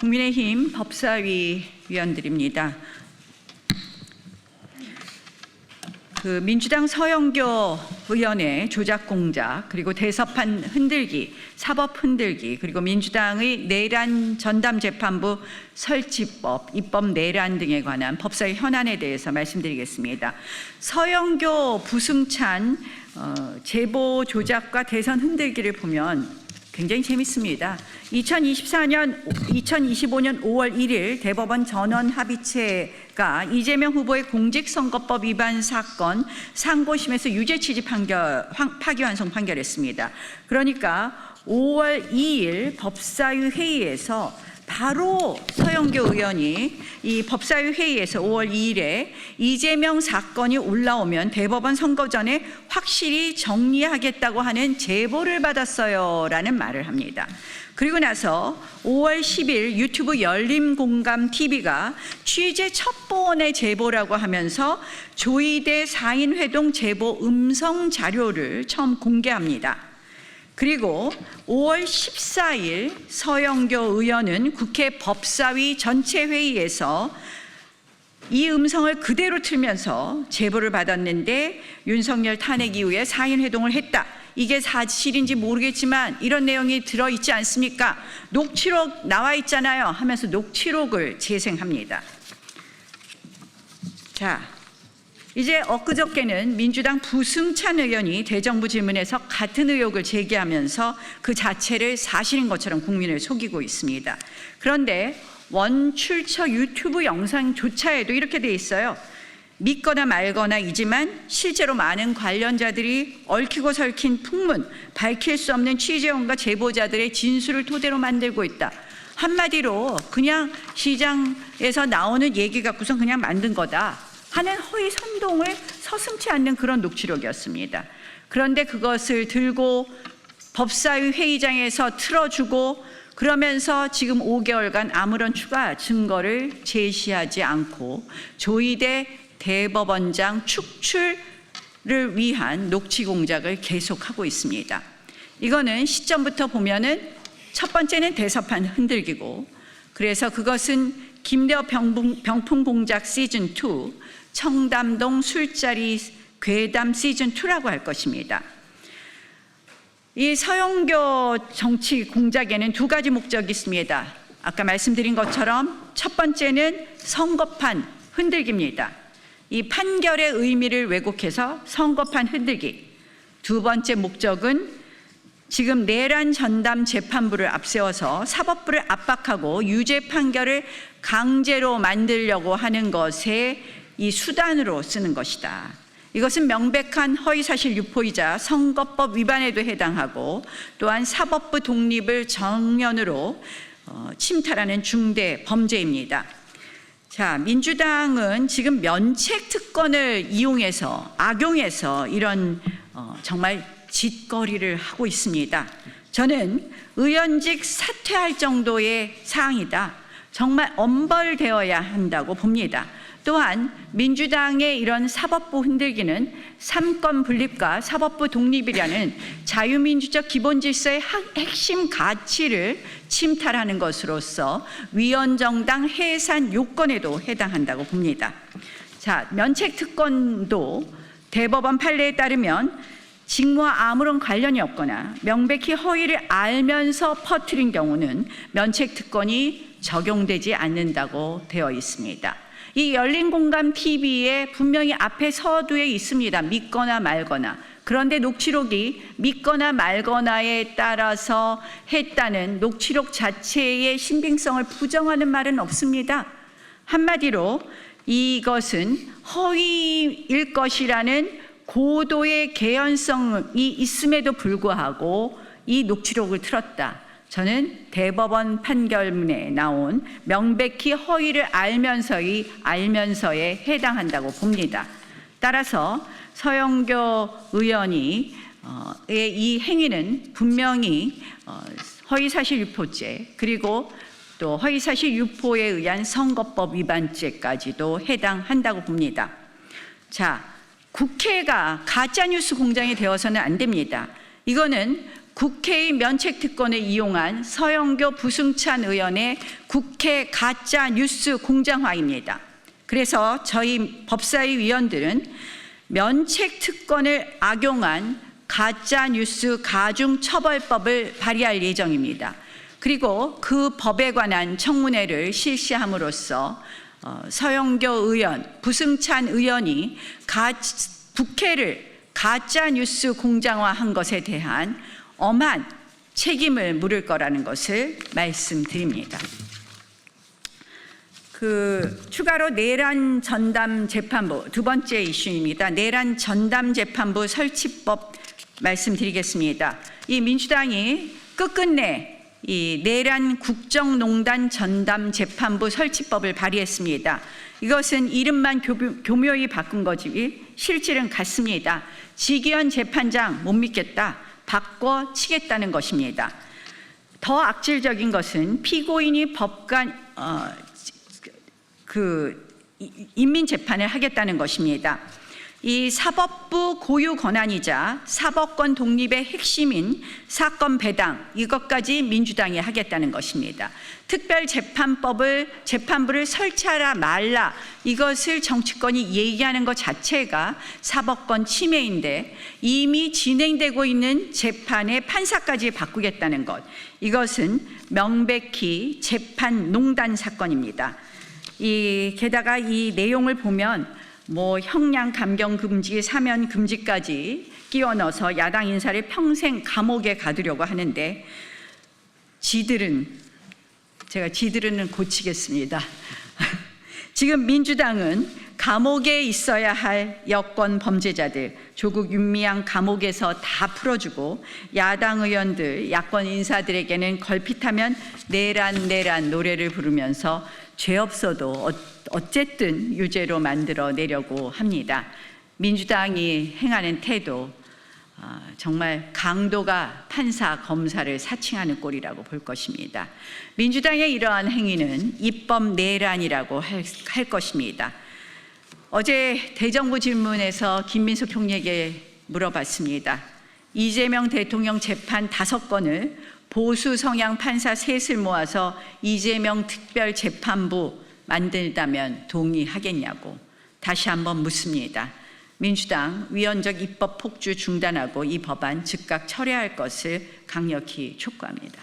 국민의힘 법사위 위원들입니다. 민주당 서영교 의원의 조작 공작, 그리고 대서판 흔들기, 사법 흔들기, 그리고 민주당의 내란 전담재판부 설치법, 입법 내란 등에 관한 법사위 현안에 대해서 말씀드리겠습니다. 서영교 부승찬 제보 조작과 대선 흔들기를 보면 굉장히 재밌습니다. 2025년 5월 1일 대법원 전원합의체가 이재명 후보의 공직선거법 위반 사건 상고심에서 유죄 취지 파기환송 판결했습니다. 그러니까 5월 2일 법사위 회의에서 바로 서영교 의원이 이 법사위 회의에서 5월 2일에 이재명 사건이 올라오면 대법원 선거 전에 확실히 정리하겠다고 하는 제보를 받았어요 라는 말을 합니다. 그리고 나서 5월 10일 유튜브 열린공감TV가 취재 첩보원의 제보라고 하면서 조이대 4인 회동 제보 음성 자료를 처음 공개합니다. 그리고 5월 14일 서영교 의원은 국회 법사위 전체 회의에서 이 음성을 그대로 틀면서 제보를 받았는데 윤석열 탄핵 이후에 4인 회동을 했다. 이게 사실인지 모르겠지만 이런 내용이 들어있지 않습니까? 녹취록 나와 있잖아요 하면서 녹취록을 재생합니다. 자, 이제 엊그저께는 민주당 부승찬 의원이 대정부 질문에서 같은 의혹을 제기하면서 그 자체를 사실인 것처럼 국민을 속이고 있습니다. 그런데 원출처 유튜브 영상조차에도 이렇게 돼 있어요. 믿거나 말거나이지만 실제로 많은 관련자들이 얽히고 설킨 풍문, 밝힐 수 없는 취재원과 제보자들의 진술을 토대로 만들고 있다. 한마디로 그냥 시장에서 나오는 얘기 갖고선 그냥 만든 거다 하는 허위 선동을 서슴지 않는 그런 녹취록이었습니다. 그런데 그것을 들고 법사위 회의장에서 틀어주고 그러면서 지금 5개월간 아무런 추가 증거를 제시하지 않고 조이대 대법원장 축출을 위한 녹취 공작을 계속하고 있습니다. 이거는 시점부터 보면은 첫 번째는 대서판 흔들기고, 그래서 그것은 김대호 병풍 공작 시즌2, 청담동 술자리 괴담 시즌2라고 할 것입니다. 이 서영교 정치 공작에는 두 가지 목적이 있습니다. 아까 말씀드린 것처럼 첫 번째는 선거판 흔들기입니다. 이 판결의 의미를 왜곡해서 선거판 흔들기. 두 번째 목적은 지금 내란 전담 재판부를 앞세워서 사법부를 압박하고 유죄 판결을 강제로 만들려고 하는 것에 이 수단으로 쓰는 것이다. 이것은 명백한 허위사실 유포이자 선거법 위반에도 해당하고 또한 사법부 독립을 정면으로 침탈하는 중대 범죄입니다. 자, 민주당은 지금 면책 특권을 이용해서 악용해서 이런 정말 짓거리를 하고 있습니다. 저는 의원직 사퇴할 정도의 사항이다. 정말 엄벌되어야 한다고 봅니다. 또한 민주당의 이런 사법부 흔들기는 삼권 분립과 사법부 독립이라는 자유민주적 기본질서의 핵심 가치를 침탈하는 것으로서 위헌정당 해산 요건에도 해당한다고 봅니다. 자, 면책특권도 대법원 판례에 따르면 직무와 아무런 관련이 없거나 명백히 허위를 알면서 퍼뜨린 경우는 면책특권이 적용되지 않는다고 되어 있습니다. 이 열린공감TV에 분명히 앞에 서두에 있습니다. 믿거나 말거나. 그런데 녹취록이 믿거나 말거나에 따라서 했다는 녹취록 자체의 신빙성을 부정하는 말은 없습니다. 한마디로 이것은 허위일 것이라는 고도의 개연성이 있음에도 불구하고 이 녹취록을 틀었다. 저는 대법원 판결문에 나온 명백히 허위를 알면서에 해당한다고 봅니다. 따라서 서영교 의원이 이 행위는 분명히 허위사실 유포죄 그리고 또 허위사실 유포에 의한 선거법 위반죄까지도 해당한다고 봅니다. 자, 국회가 가짜뉴스 공장이 되어서는 안 됩니다. 이거는 국회의 면책특권을 이용한 서영교 부승찬 의원의 국회 가짜 뉴스 공장화입니다. 그래서 저희 법사위 위원들은 면책특권을 악용한 가짜 뉴스 가중처벌법을 발의할 예정입니다. 그리고 그 법에 관한 청문회를 실시함으로써 서영교 의원, 부승찬 의원이 국회를 가짜 뉴스 공장화한 것에 대한 엄한 책임을 물을 거라는 것을 말씀드립니다. 추가로 내란 전담 재판부, 두 번째 이슈입니다. 내란 전담 재판부 설치법 말씀드리겠습니다. 이 민주당이 끝끝내 이 내란 국정농단 전담 재판부 설치법을 발의했습니다. 이것은 이름만 교묘히 바꾼 거지 실질은 같습니다. 지기현 재판장 못 믿겠다, 바꿔 치겠다는 것입니다. 더 악질적인 것은 피고인이 법관 인민재판을 하겠다는 것입니다. 이 사법부 고유 권한이자 사법권 독립의 핵심인 사건 배당, 이것까지 민주당이 하겠다는 것입니다. 재판부를 설치하라 말라, 이것을 정치권이 얘기하는 것 자체가 사법권 침해인데 이미 진행되고 있는 재판의 판사까지 바꾸겠다는 것, 이것은 명백히 재판 농단 사건입니다. 게다가 이 내용을 보면 형량 감경 금지, 사면 금지까지 끼워 넣어서 야당 인사를 평생 감옥에 가두려고 하는데 지들은 고치겠습니다. 지금 민주당은 감옥에 있어야 할 여권 범죄자들, 조국 윤미향 감옥에서 다 풀어주고 야당 의원들, 야권 인사들에게는 걸핏하면 내란 노래를 부르면서 죄 없어도 어쨌든 유죄로 만들어내려고 합니다. 민주당이 행하는 태도, 정말 강도가 판사, 검사를 사칭하는 꼴이라고 볼 것입니다. 민주당의 이러한 행위는 입법 내란이라고 할 것입니다. 어제 대정부 질문에서 김민석 총리에게 물어봤습니다. 이재명 대통령 재판 5건을 보수 성향 판사 셋을 모아서 이재명 특별재판부 만들다면 동의하겠냐고 다시 한번 묻습니다. 민주당 위헌적 입법 폭주 중단하고 이 법안 즉각 철회할 것을 강력히 촉구합니다.